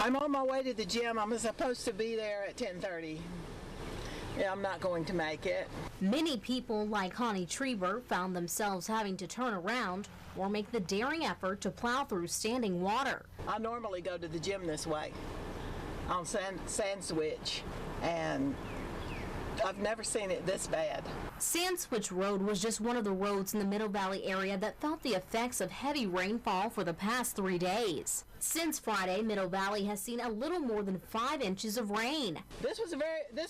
I'm on my way to the gym. I'm supposed to be there at 10:30. Yeah, I'm not going to make it. Many people like Connie Trieber found themselves having to turn around or make the daring effort to plow through standing water. I normally go to the gym this way on Sand Switch, and I've never seen it this bad. Sand Switch Road was just one of the roads in the Middle Valley area that felt the effects of heavy rainfall for the past 3 days. Since Friday, Middle Valley has seen a little more than 5 inches of rain. This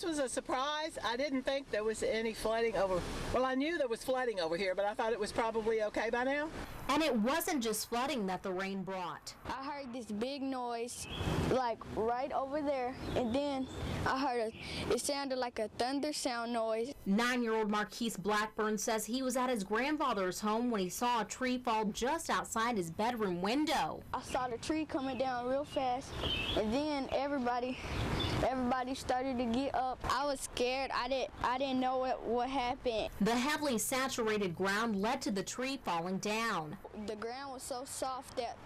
was a surprise. I didn't think there was any flooding over. Well, I knew there was flooding over here, but I thought it was probably okay by now. And it wasn't just flooding that the rain brought. I heard this big noise, like right over there, and then I heard it sounded like a thunder sound noise. 9-year-old Marquise Blackburn says he was at his grandfather's home when he saw a tree fall just outside his bedroom window. I saw the tree coming down real fast, and then everybody started to get up. I was scared. I didn't know what happened. The heavily saturated ground led to the tree falling down. The ground was so soft that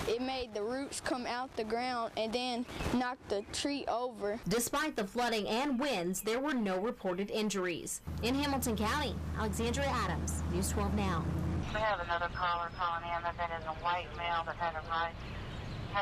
it made the roots come out the ground and then knocked the tree over. Despite the flooding and winds, there were no reported injuries. In Hamilton County, Alexandria Adams, News 12 Now. We have another caller calling in that is a white male that has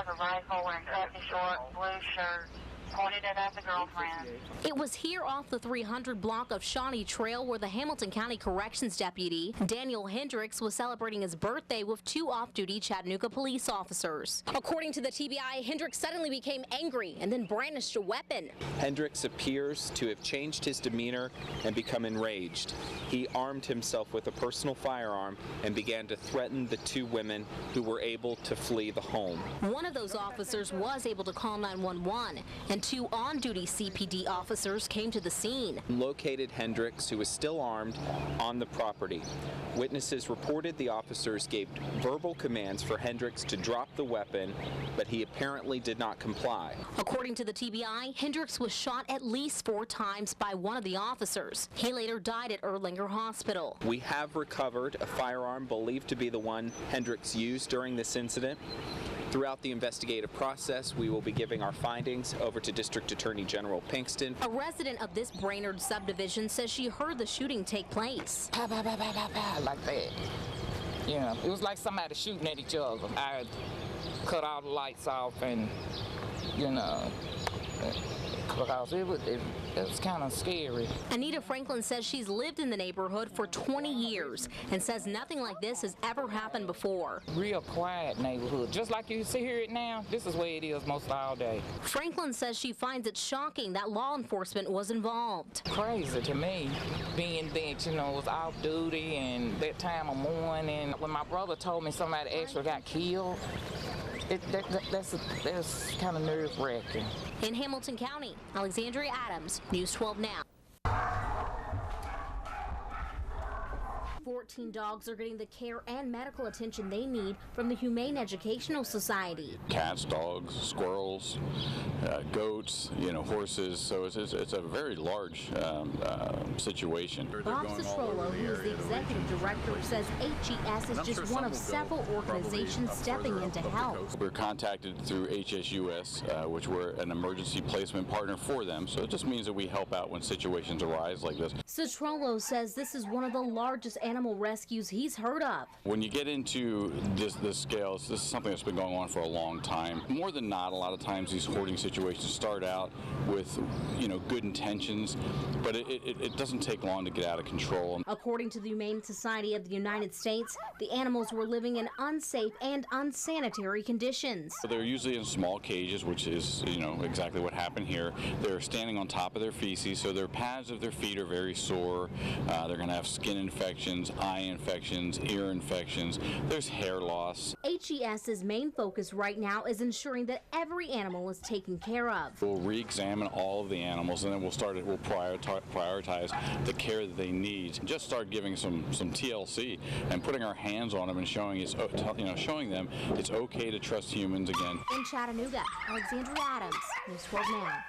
a rifle wearing khaki short, blue shirt, pointed it at the girlfriend. It was here off the 300 block of Shawnee Trail where the Hamilton County Corrections Deputy, Daniel Hendricks, was celebrating his birthday with 2 off-duty Chattanooga police officers. According to the TBI, Hendricks suddenly became angry and then brandished a weapon. Hendricks appears to have changed his demeanor and become enraged. He armed himself with a personal firearm and began to threaten the 2 women who were able to flee the home. One of those officers was able to call 911, and 2 on-duty CPD officers came to the scene. Located Hendricks, who was still armed, on the property. Witnesses reported the officers gave verbal commands for Hendricks to drop the weapon, but he apparently did not comply. According to the TBI, Hendricks was shot at least 4 times by one of the officers. He later died at Erlanger Hospital. We have recovered a firearm believed to be the one Hendricks used during this incident. Throughout the investigative process, we will be giving our findings over to District Attorney General Pinkston. A resident of this Brainerd subdivision says she heard the shooting take place. Pow, pow, pow, pow, pow, pow, like that. You know, it was like somebody shooting at each other. I cut all the lights off and, you know, because it was kind of scary. Anita Franklin says she's lived in the neighborhood for 20 years and says nothing like this has ever happened before. Real quiet neighborhood. Just like you see here now, this is where it is most all day. Franklin says she finds it shocking that law enforcement was involved. Crazy to me, being that, you know, it was off duty and that time of morning. When my brother told me somebody actually got killed, that's kind of nerve-wracking. In Hamilton County, Alexandria Adams, News 12 Now. 14 dogs are getting the care and medical attention they need from the Humane Educational Society. Cats, dogs, squirrels, goats, horses. So it's a very large situation. Bob Citrolo, who is the executive director, says HES is just one of several organizations stepping in to help. We're contacted through HSUS, which we're an emergency placement partner for them. So it just means that we help out when situations arise like this. Citrolo says this is one of the largest animal rescues he's heard of. When you get into this scale, this is something that's been going on for a long time. More than not, a lot of times these hoarding situations start out with, good intentions, but it doesn't take long to get out of control. According to the Humane Society of the United States, the animals were living in unsafe and unsanitary conditions. They're usually in small cages, which is, exactly what happened here. They're standing on top of their feces, so their pads of their feet are very sore. They're going to have skin infections, eye infections, ear infections. There's hair loss. HES's main focus right now is ensuring that every animal is taken care of. We'll re-examine all of the animals, and then we'll prioritize the care that they need. Just start giving some TLC and putting our hands on them and showing them it's okay to trust humans again. In Chattanooga, Alexandria Adams, News 12 Now.